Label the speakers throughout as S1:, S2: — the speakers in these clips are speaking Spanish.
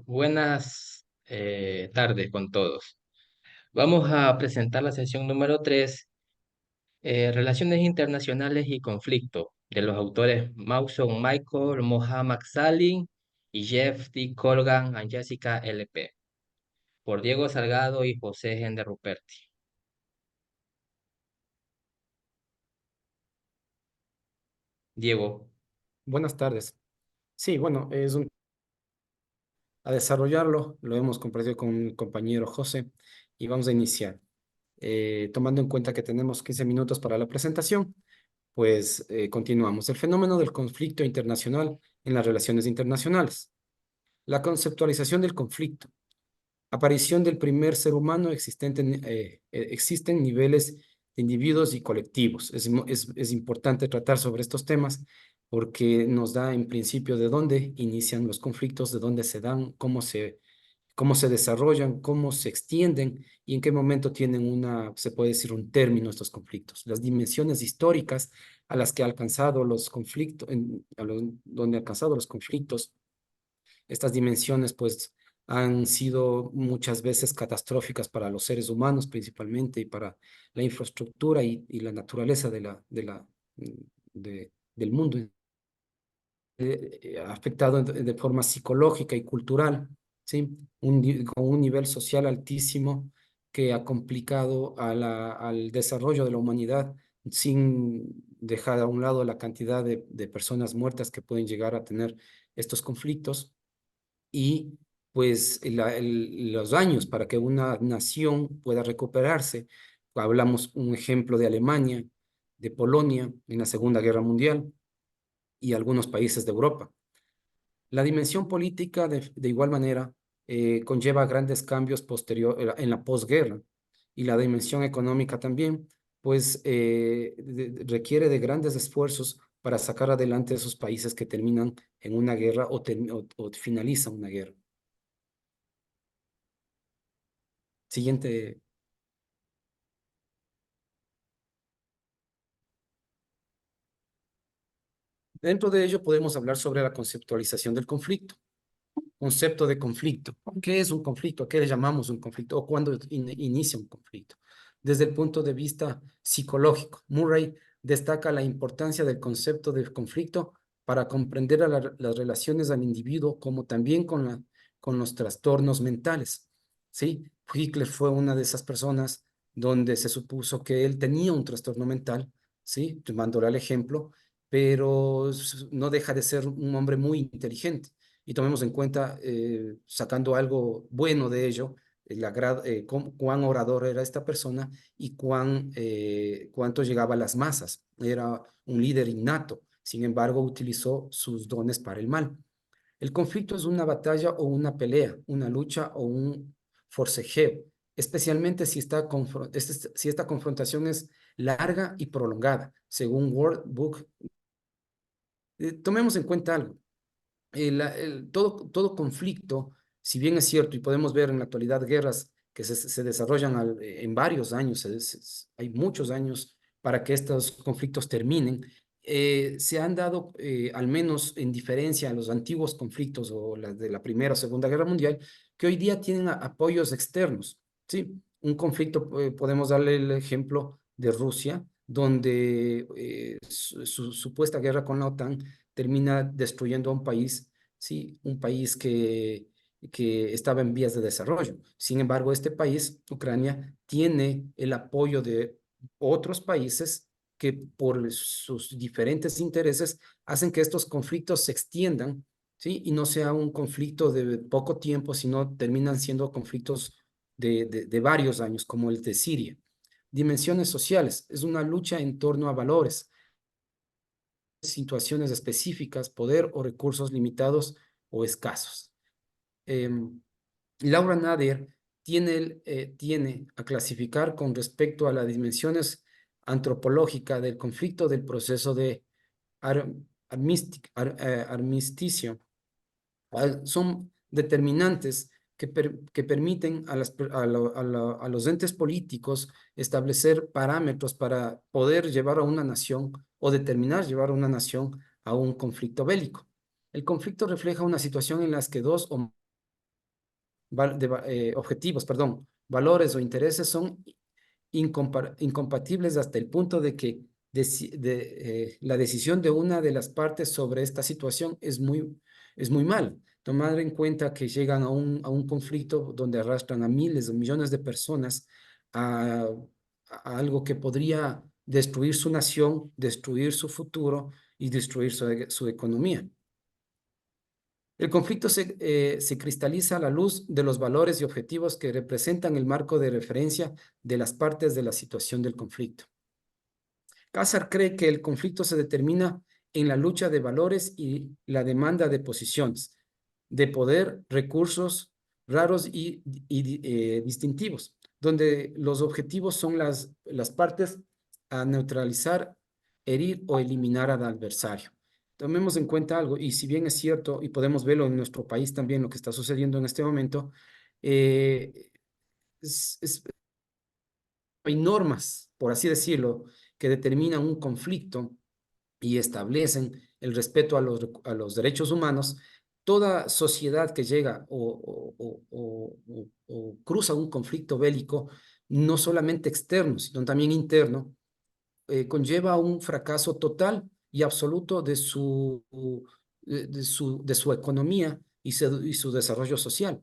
S1: Buenas tardes con todos. Vamos a presentar la sesión número 3, Relaciones Internacionales y Conflicto, de los autores Mawson Michael, Mohammad Salim y Jeff D. Colgan and Jessica L.P., por Diego Salgado y José Gende Ruperti. Diego.
S2: Buenas tardes. Sí, bueno, a desarrollarlo, lo hemos compartido con mi compañero José y vamos a iniciar. Tomando en cuenta que tenemos 15 minutos para la presentación, pues continuamos. El fenómeno del conflicto internacional en las relaciones internacionales. La conceptualización del conflicto. Aparición del primer ser humano existente, existen niveles de individuos y colectivos. Es importante tratar sobre estos temas porque nos da en principio de dónde inician los conflictos, de dónde se dan, cómo se desarrollan, cómo se extienden y en qué momento tienen se puede decir, un término estos conflictos. Las dimensiones históricas a las que ha alcanzado los conflictos, donde ha alcanzado los conflictos, estas dimensiones, pues, han sido muchas veces catastróficas para los seres humanos principalmente y para la infraestructura y la naturaleza del mundo. Ha afectado de forma psicológica y cultural, ¿sí? Con un nivel social altísimo que ha complicado al desarrollo de la humanidad sin dejar a un lado la cantidad de personas muertas que pueden llegar a tener estos conflictos y pues los años para que una nación pueda recuperarse. Hablamos un ejemplo de Alemania, de Polonia en la Segunda Guerra Mundial y algunos países de Europa. La dimensión política, de igual manera, conlleva grandes cambios en la posguerra y la dimensión económica también, pues requiere de grandes esfuerzos para sacar adelante esos países que terminan en una guerra o finalizan una guerra. Siguiente. Dentro de ello podemos hablar sobre la conceptualización del conflicto. Concepto de conflicto. ¿Qué es un conflicto? ¿A qué le llamamos un conflicto? ¿O cuándo inicia un conflicto? Desde el punto de vista psicológico, Murray destaca la importancia del concepto de conflicto para comprender a las relaciones al individuo como también con los trastornos mentales. ¿Sí? Hitler fue una de esas personas donde se supuso que él tenía un trastorno mental, ¿sí? Tomándole al ejemplo, pero no deja de ser un hombre muy inteligente y tomemos en cuenta, sacando algo bueno de ello, cuán orador era esta persona y cuánto llegaba a las masas. Era un líder innato, sin embargo, utilizó sus dones para el mal. El conflicto es una batalla o una pelea, una lucha o un forcejeo, especialmente si esta confrontación es larga y prolongada, según World Book. Tomemos en cuenta algo. Todo conflicto, si bien es cierto, y podemos ver en la actualidad guerras que se desarrollan en varios años, hay muchos años para que estos conflictos terminen, se han dado, al menos en diferencia a los antiguos conflictos o las de la Primera o Segunda Guerra Mundial, que hoy día tienen apoyos externos, ¿sí? Un conflicto, podemos darle el ejemplo de Rusia, donde su supuesta guerra con la OTAN termina destruyendo a un país, ¿sí? Un país que estaba en vías de desarrollo. Sin embargo, este país, Ucrania, tiene el apoyo de otros países que por sus diferentes intereses hacen que estos conflictos se extiendan, ¿sí? Y no sea un conflicto de poco tiempo, sino terminan siendo conflictos de varios años, como el de Siria. Dimensiones sociales, es una lucha en torno a valores, situaciones específicas, poder o recursos limitados o escasos. Laura Nader tiene a clasificar con respecto a las dimensiones antropológicas del conflicto del proceso de ar, armisticio. Son determinantes que permiten a los entes políticos establecer parámetros para poder llevar a una nación o determinar llevar a una nación a un conflicto bélico. El conflicto refleja una situación en la que dos o objetivos, perdón, valores o intereses son incompatibles hasta el punto de que la decisión de una de las partes sobre esta situación es muy mal. Tomar en cuenta que llegan a un conflicto donde arrastran a miles o millones de personas a, a algo que podría destruir su nación, destruir su futuro y destruir su economía. El conflicto se cristaliza a la luz de los valores y objetivos que representan el marco de referencia de las partes de la situación del conflicto. Cassar cree que el conflicto se determina en la lucha de valores y la demanda de posiciones, de poder, recursos raros y distintivos, donde los objetivos son las partes a neutralizar, herir o eliminar al adversario. Tomemos en cuenta algo, y si bien es cierto, y podemos verlo en nuestro país también, lo que está sucediendo en este momento, eh, es, hay normas, por así decirlo, que determinan un conflicto y establecen el respeto a los derechos humanos. Toda sociedad que llega o cruza un conflicto bélico, no solamente externo, sino también interno, conlleva un fracaso total y absoluto de su economía y su desarrollo social.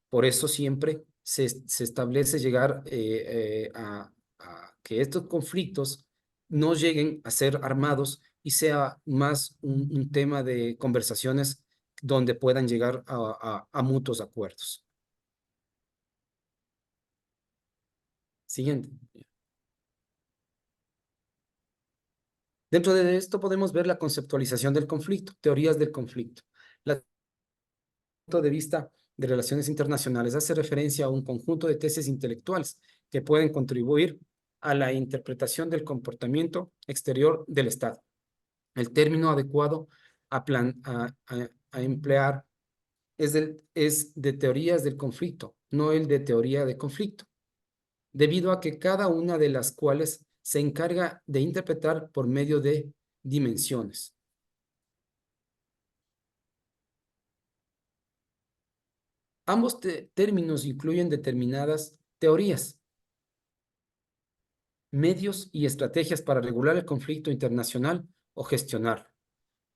S2: Por eso siempre se establece llegar a que estos conflictos no lleguen a ser armados y sea más un tema de conversaciones donde puedan llegar a mutuos acuerdos. Siguiente. Dentro de esto podemos ver la conceptualización del conflicto, teorías del conflicto. La punto de vista de relaciones internacionales hace referencia a un conjunto de tesis intelectuales que pueden contribuir a la interpretación del comportamiento exterior del Estado. El término adecuado a emplear es de teorías del conflicto, no el de teoría de conflicto, debido a que cada una de las cuales se encarga de interpretar por medio de dimensiones. Ambos términos incluyen determinadas teorías, medios y estrategias para regular el conflicto internacional o gestionarlo.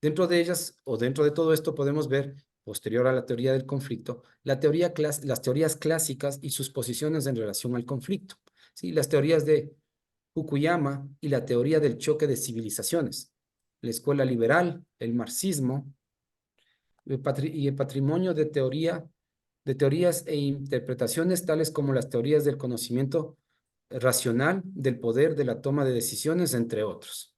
S2: Dentro de ellas, o dentro de todo esto, podemos ver, posterior a la teoría del conflicto, las teorías clásicas y sus posiciones en relación al conflicto. ¿Sí? Las teorías de Fukuyama y la teoría del choque de civilizaciones, la escuela liberal, el marxismo, y el patrimonio de teorías e interpretaciones tales como las teorías del conocimiento racional, del poder, de la toma de decisiones, entre otros.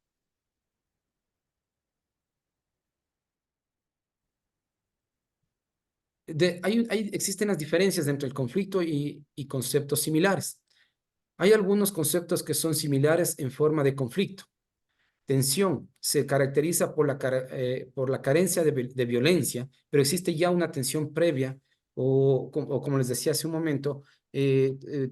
S2: Existen las diferencias entre el conflicto y conceptos similares. Hay algunos conceptos que son similares en forma de conflicto. Tensión se caracteriza por la carencia de violencia, pero existe ya una tensión previa o como les decía hace un momento,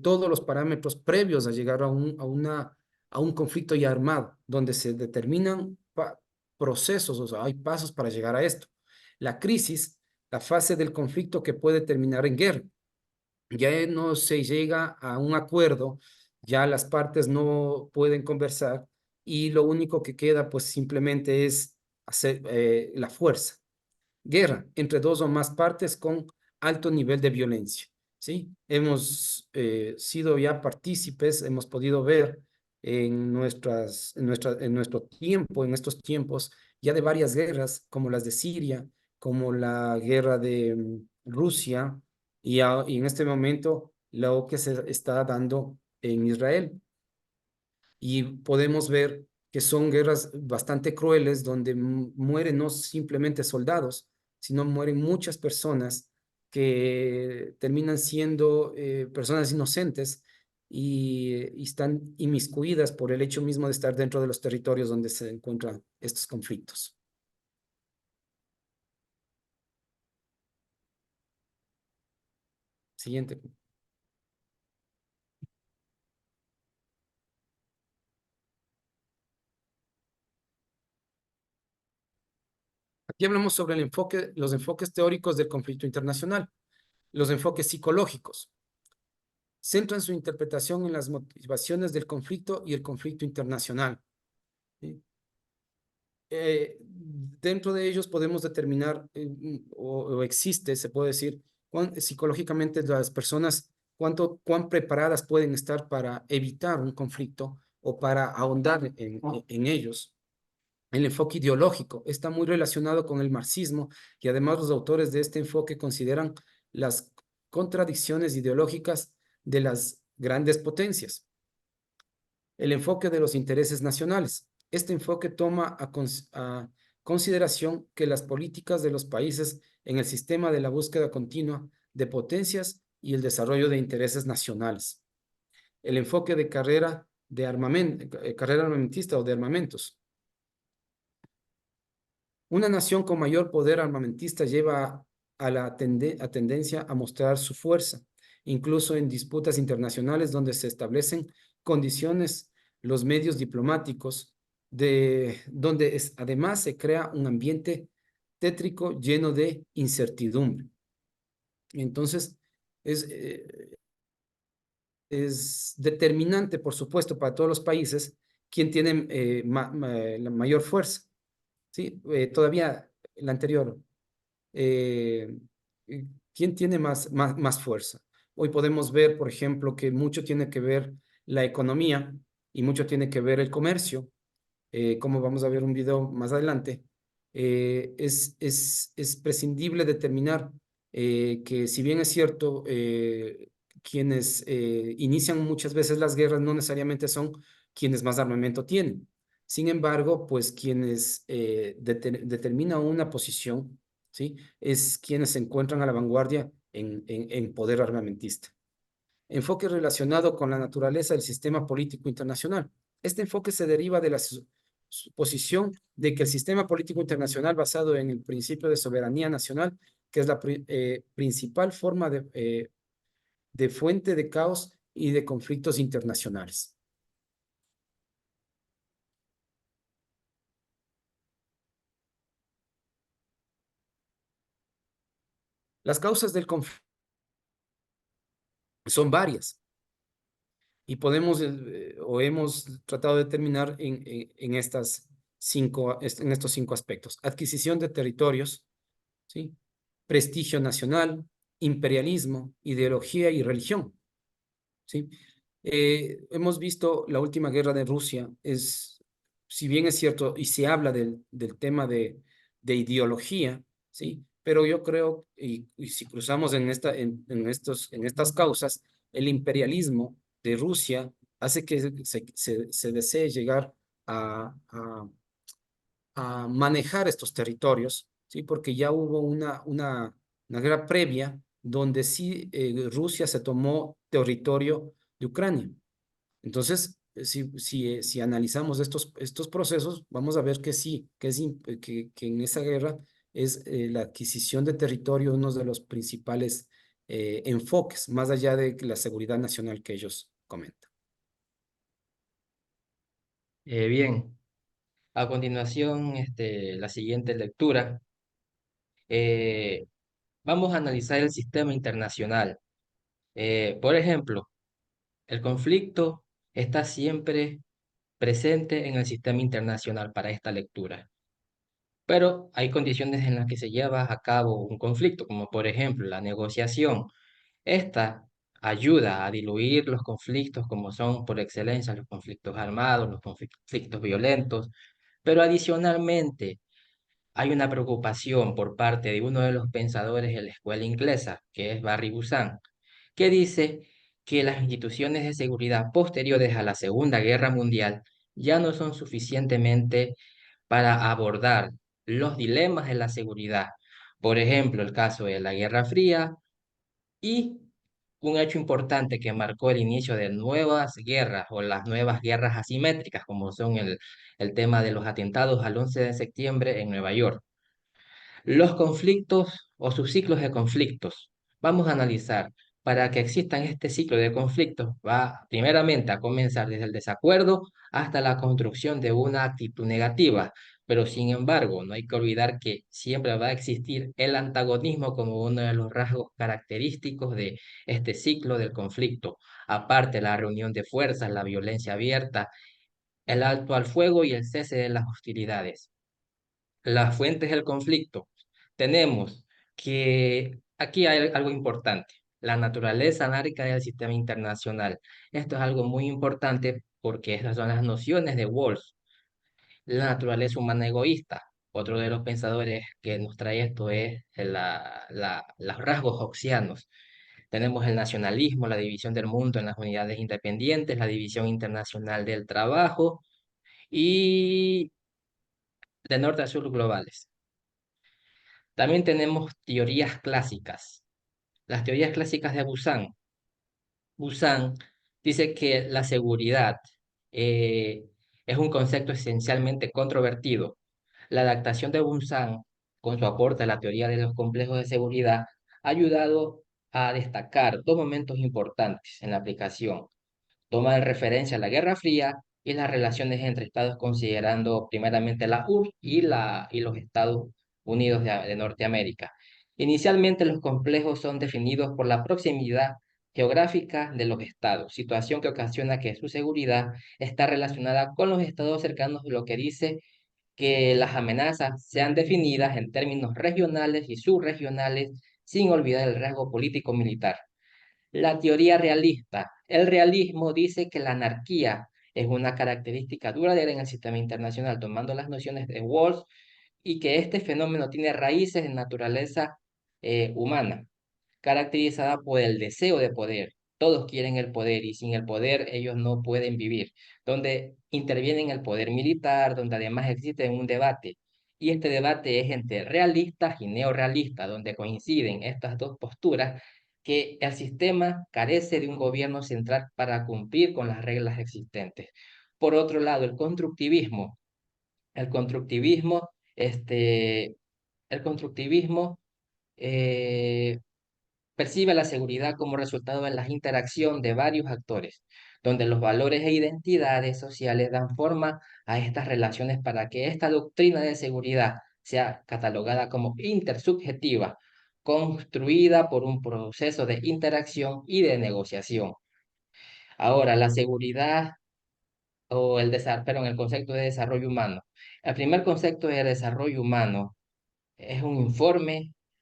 S2: todos los parámetros previos a llegar a un conflicto ya armado, donde se determinan procesos, o sea, hay pasos para llegar a esto. La crisis, la fase del conflicto que puede terminar en guerra. Ya no se llega a un acuerdo, ya las partes no pueden conversar y lo único que queda pues simplemente es hacer la fuerza. Guerra entre dos o más partes con alto nivel de violencia, ¿sí? Hemos sido ya partícipes, hemos podido ver en nuestro tiempo, en estos tiempos, ya de varias guerras, como las de Siria, como la guerra de Rusia, y en este momento lo que se está dando en Israel. Y podemos ver que son guerras bastante crueles donde mueren no simplemente soldados, sino mueren muchas personas que terminan siendo personas inocentes y están inmiscuidas por el hecho mismo de estar dentro de los territorios donde se encuentran estos conflictos. Siguiente. Aquí hablamos sobre los enfoques teóricos del conflicto internacional, los enfoques psicológicos. Centran su interpretación en las motivaciones del conflicto y el conflicto internacional. ¿Sí? Dentro de ellos podemos determinar, o existe, se puede decir, psicológicamente las personas, cuán preparadas pueden estar para evitar un conflicto o para ahondar en ellos. El enfoque ideológico está muy relacionado con el marxismo y además los autores de este enfoque consideran las contradicciones ideológicas de las grandes potencias. El enfoque de los intereses nacionales. Este enfoque toma a consideración que las políticas de los países en el sistema de la búsqueda continua de potencias y el desarrollo de intereses nacionales. El enfoque de carrera armamentista o de armamentos. Una nación con mayor poder armamentista lleva a tendencia a mostrar su fuerza, incluso en disputas internacionales donde se establecen condiciones, los medios diplomáticos, donde además se crea un ambiente tétrico lleno de incertidumbre. Entonces, es, eh, es determinante, por supuesto, para todos los países quién tiene la mayor fuerza. ¿Sí? Todavía el anterior, eh, ¿quién tiene más fuerza? Hoy podemos ver, por ejemplo, que mucho tiene que ver la economía y mucho tiene que ver el comercio, como vamos a ver un video más adelante. Es prescindible determinar que si bien es cierto, quienes inician muchas veces las guerras no necesariamente son quienes más armamento tienen. Sin embargo, pues quienes determinan una posición, ¿sí? Es quienes se encuentran a la vanguardia en poder armamentista. Enfoque relacionado con la naturaleza del sistema político internacional. Este enfoque se deriva de la suposición de que el sistema político internacional basado en el principio de soberanía nacional, que es la principal forma de fuente de caos y de conflictos internacionales. Las causas del conflicto son varias y podemos o hemos tratado de determinar en estos cinco aspectos. Adquisición de territorios, ¿sí? Prestigio nacional, imperialismo, ideología y religión, ¿sí? Hemos visto la última guerra de Rusia, si bien es cierto, y se habla del tema de ideología, ¿sí? Pero yo creo, y si cruzamos en estas causas, el imperialismo de Rusia hace que se desee llegar a manejar estos territorios, ¿sí? Porque ya hubo una guerra previa donde sí Rusia se tomó territorio de Ucrania. Entonces, si analizamos estos procesos, vamos a ver que sí, que en esa guerra es la adquisición de territorio uno de los principales enfoques, más allá de la seguridad nacional que ellos comentan.
S1: Bien, a continuación, la siguiente lectura. eh, Vamos a analizar el sistema internacional. Por ejemplo, el conflicto está siempre presente en el sistema internacional para esta lectura. Pero hay condiciones en las que se lleva a cabo un conflicto, como por ejemplo la negociación. Esta ayuda a diluir los conflictos como son por excelencia los conflictos armados, los conflictos violentos, pero adicionalmente hay una preocupación por parte de uno de los pensadores de la escuela inglesa, que es Barry Busan, que dice que las instituciones de seguridad posteriores a la Segunda Guerra Mundial ya no son suficientemente para abordar los dilemas de la seguridad. Por ejemplo, el caso de la Guerra Fría y un hecho importante que marcó el inicio de nuevas guerras o las nuevas guerras asimétricas, como son el tema de los atentados al 11 de septiembre en Nueva York. Los conflictos o sus ciclos de conflictos. Vamos a analizar. Para que existan este ciclo de conflictos, va primeramente a comenzar desde el desacuerdo hasta la construcción de una actitud negativa. Pero sin embargo, no hay que olvidar que siempre va a existir el antagonismo como uno de los rasgos característicos de este ciclo del conflicto. Aparte, la reunión de fuerzas, la violencia abierta, el alto al fuego y el cese de las hostilidades. Las fuentes del conflicto. Tenemos que aquí hay algo importante, la naturaleza anárquica del sistema internacional. Esto es algo muy importante porque estas son las nociones de Walsh, la naturaleza humana egoísta. Otro de los pensadores que nos trae esto es los rasgos hobbesianos. Tenemos el nacionalismo, la división del mundo en las unidades independientes, la división internacional del trabajo y de norte a sur globales. También tenemos teorías clásicas. Las teorías clásicas de Busan. Busan dice que la seguridad eh, es un concepto esencialmente controvertido. La adaptación de Busan, con su aporte a la teoría de los complejos de seguridad, ha ayudado a destacar dos momentos importantes en la aplicación. Toma de referencia la Guerra Fría y las relaciones entre estados, considerando primeramente la URSS y los Estados Unidos de Norteamérica. Inicialmente, los complejos son definidos por la proximidad geográfica de los estados, situación que ocasiona que su seguridad está relacionada con los estados cercanos, lo que dice que las amenazas sean definidas en términos regionales y subregionales, sin olvidar el rasgo político-militar. La teoría realista. El realismo dice que la anarquía es una característica duradera en el sistema internacional, tomando las nociones de Walsh, y que este fenómeno tiene raíces en naturaleza humana, caracterizada por el deseo de poder. Todos quieren el poder y sin el poder ellos no pueden vivir, donde interviene el poder militar, donde además existe un debate. Y este debate es entre realistas y neorrealistas, donde coinciden estas dos posturas, que el sistema carece de un gobierno central para cumplir con las reglas existentes. Por otro lado, el constructivismo, el constructivismo eh, percibe la seguridad como resultado de la interacción de varios actores, donde los valores e identidades sociales dan forma a estas relaciones para que esta doctrina de seguridad sea catalogada como intersubjetiva, construida por un proceso de interacción y de negociación. Ahora, la seguridad o el desarrollo, pero en el concepto de desarrollo humano. El primer concepto de desarrollo humano es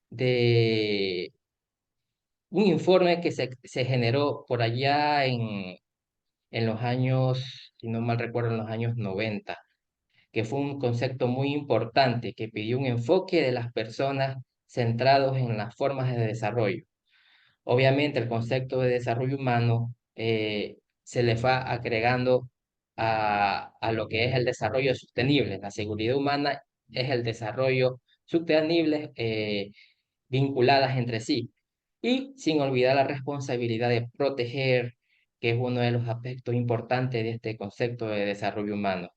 S1: de un informe que se generó por allá en los años, si no mal recuerdo, en los años 90, que fue un concepto muy importante que pidió un enfoque de las personas centrados en las formas de desarrollo. Obviamente, el concepto de desarrollo humano se le va agregando a lo que es el desarrollo sostenible. La seguridad humana es el desarrollo sostenible vinculadas entre sí. Y sin olvidar la responsabilidad de proteger, que es uno de los aspectos importantes de este concepto de desarrollo humano.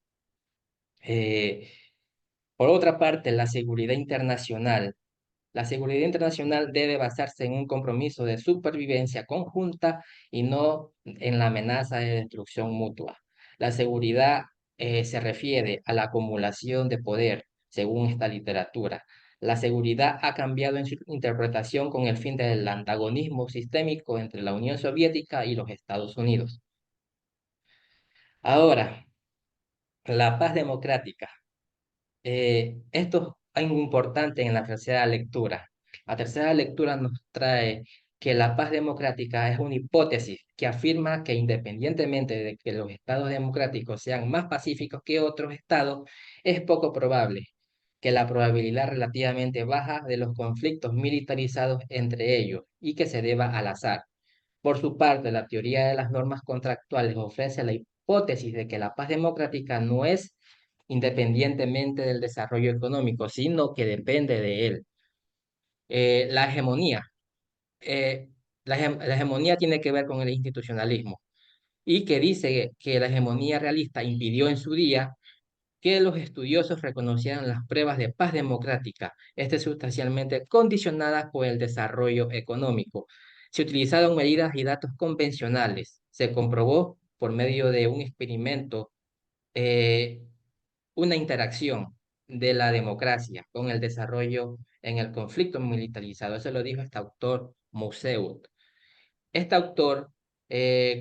S1: Eh, por otra parte, la seguridad internacional. La seguridad internacional debe basarse en un compromiso de supervivencia conjunta y no en la amenaza de destrucción mutua. La seguridad se refiere a la acumulación de poder, según esta literatura. La seguridad ha cambiado en su interpretación con el fin del antagonismo sistémico entre la Unión Soviética y los Estados Unidos. Ahora, la paz democrática. Esto es algo importante en la tercera lectura. La tercera lectura nos trae que la paz democrática es una hipótesis que afirma que independientemente de que los estados democráticos sean más pacíficos que otros estados, es poco probable que la probabilidad relativamente baja de los conflictos militarizados entre ellos y que se deba al azar. Por su parte, la teoría de las normas contractuales ofrece la hipótesis de que la paz democrática no es independientemente del desarrollo económico, sino que depende de él. La hegemonía. La hegemonía tiene que ver con el institucionalismo y que dice que la hegemonía realista impidió en su día que los estudiosos reconocieran las pruebas de paz democrática, sustancialmente condicionadas por el desarrollo económico. Se utilizaron medidas y datos convencionales. Se comprobó por medio de un experimento eh, una interacción. de la democracia con el desarrollo en el conflicto militarizado. Eso lo dijo este autor Mousseau. Este autor,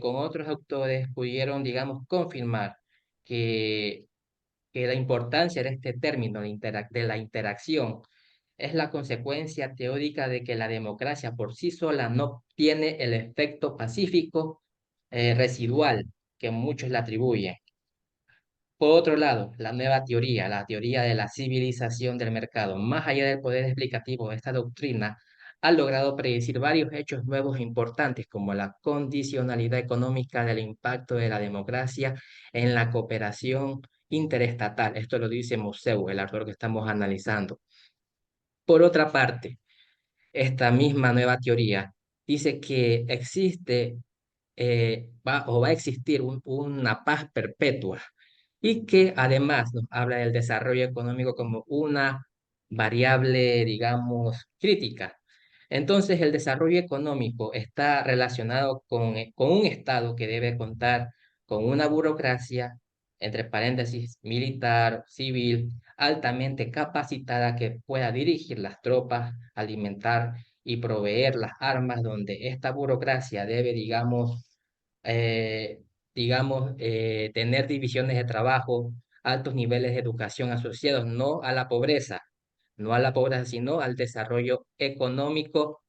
S1: con otros autores, pudieron, digamos, confirmar que, que la importancia de este término de la interacción es la consecuencia teórica de que la democracia por sí sola no tiene el efecto pacífico residual que muchos le atribuyen. Por otro lado, la nueva teoría, la teoría de la civilización del mercado, más allá del poder explicativo de esta doctrina, ha logrado predecir varios hechos nuevos e importantes, como la condicionalidad económica del impacto de la democracia en la cooperación interestatal. Esto lo dice Moseu, el autor que estamos analizando. Por otra parte, esta misma nueva teoría dice que existe va a existir una paz perpetua y que además nos habla del desarrollo económico como una variable, digamos, crítica. Entonces, el desarrollo económico está relacionado con un Estado que debe contar con una burocracia, entre paréntesis, militar, civil, altamente capacitada que pueda dirigir las tropas, alimentar y proveer las armas, donde esta burocracia debe, eh, tener divisiones de trabajo, altos niveles de educación asociados no a la pobreza, no a la pobreza, sino al desarrollo económico.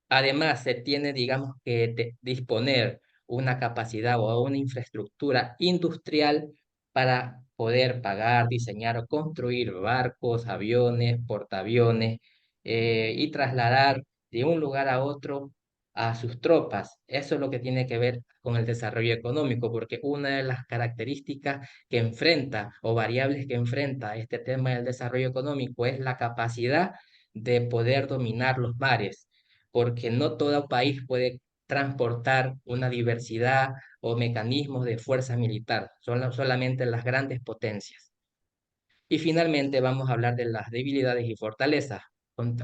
S1: Además, se tiene, digamos, que disponer una capacidad o una infraestructura industrial para poder pagar, diseñar o construir barcos, aviones, portaaviones y trasladar de un lugar a otro a sus tropas. Eso es lo que tiene que ver con el desarrollo económico, porque una de las características que enfrenta o variables que enfrenta este tema del desarrollo económico es la capacidad de poder dominar los mares porque no todo país puede transportar una diversidad o mecanismos de fuerza militar, son solamente las grandes potencias. Y finalmente vamos a hablar de las debilidades y fortalezas.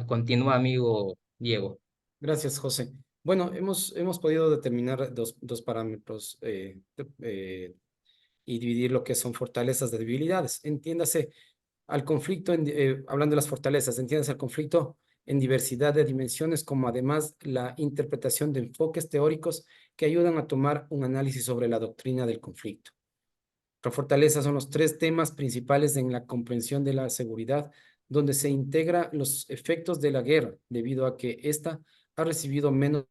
S1: Continúa, amigo Diego.
S2: Gracias, José. Bueno, hemos podido determinar dos parámetros y dividir lo que son fortalezas de debilidades. Entiéndase al conflicto, hablando de las fortalezas, entiéndase al conflicto en diversidad de dimensiones, como además la interpretación de enfoques teóricos que ayudan a tomar un análisis sobre la doctrina del conflicto. La fortaleza son los tres temas principales en la comprensión de la seguridad, donde se integra los efectos de la guerra, debido a que ésta ha recibido menos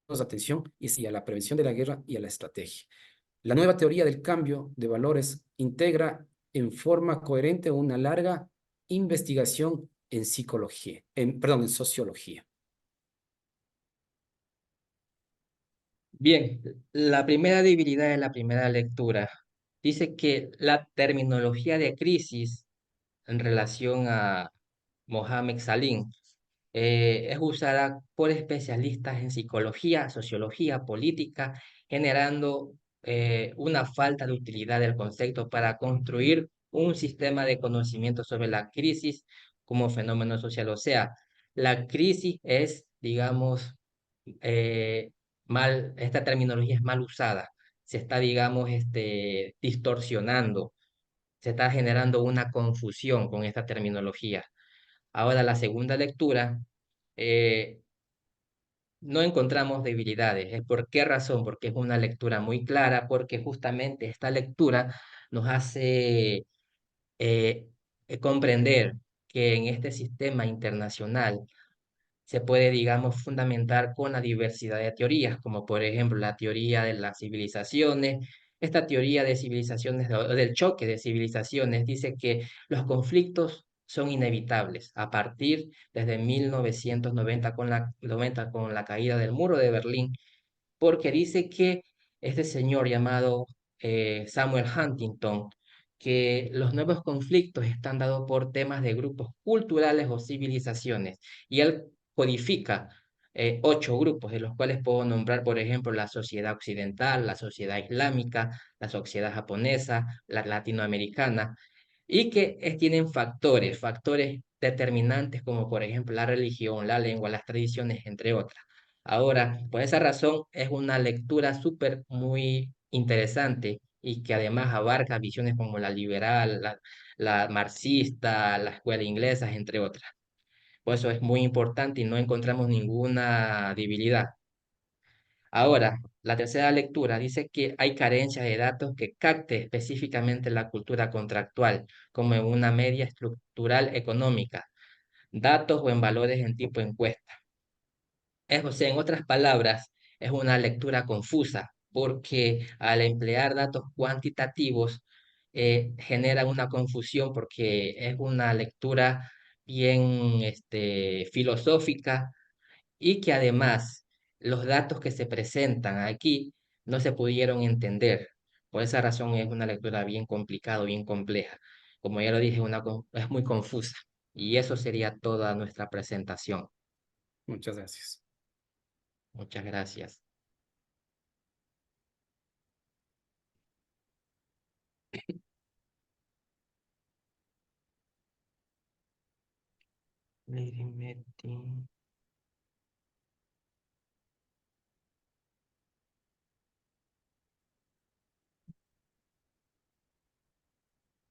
S2: atención y a la prevención de la guerra y a la estrategia. La nueva teoría del cambio de valores integra en forma coherente una larga investigación en psicología, en sociología.
S1: Bien, la primera debilidad de la primera lectura dice que la terminología de crisis en relación a Mohamed Salim es usada por especialistas en psicología, sociología, política, generando una falta de utilidad del concepto para construir un sistema de conocimiento sobre la crisis como fenómeno social. O sea, la crisis es, digamos, eh, esta terminología es mal usada, se está, digamos, distorsionando, se está generando una confusión con esta terminología. Ahora, la segunda lectura, eh, no encontramos debilidades. ¿Por qué razón? Porque es una lectura muy clara, porque justamente esta lectura nos hace eh, comprender que en este sistema internacional se puede, digamos, fundamentar con la diversidad de teorías, como por ejemplo la teoría de las civilizaciones. Esta teoría de civilizaciones, o del choque de civilizaciones, dice que los conflictos son inevitables a partir desde 1990 90 con la caída del muro de Berlín porque dice que este señor llamado Samuel Huntington, que los nuevos conflictos están dados por temas de grupos culturales o civilizaciones, y él codifica 8 grupos, de los cuales puedo nombrar, por ejemplo, la sociedad occidental, la sociedad islámica, la sociedad japonesa, la latinoamericana, y que tienen factores determinantes como por ejemplo la religión, la lengua, las tradiciones, entre otras. Ahora, por esa razón es una lectura súper muy interesante y que además abarca visiones como la liberal, la marxista, la escuela inglesa, entre otras. Por eso es muy importante y no encontramos ninguna debilidad. Ahora, la tercera lectura dice que hay carencia de datos que capte específicamente la cultura contractual, como en una media estructural económica, datos o en valores en tipo encuesta. O sea, en otras palabras, es una lectura confusa, porque al emplear datos cuantitativos genera una confusión porque es una lectura bien filosófica y que además los datos que se presentan aquí no se pudieron entender. Por esa razón es una lectura bien complicada, bien compleja. Como ya lo dije, es muy confusa. Y eso sería toda nuestra presentación.
S2: Muchas gracias.
S1: Muchas gracias. Lady Meeting.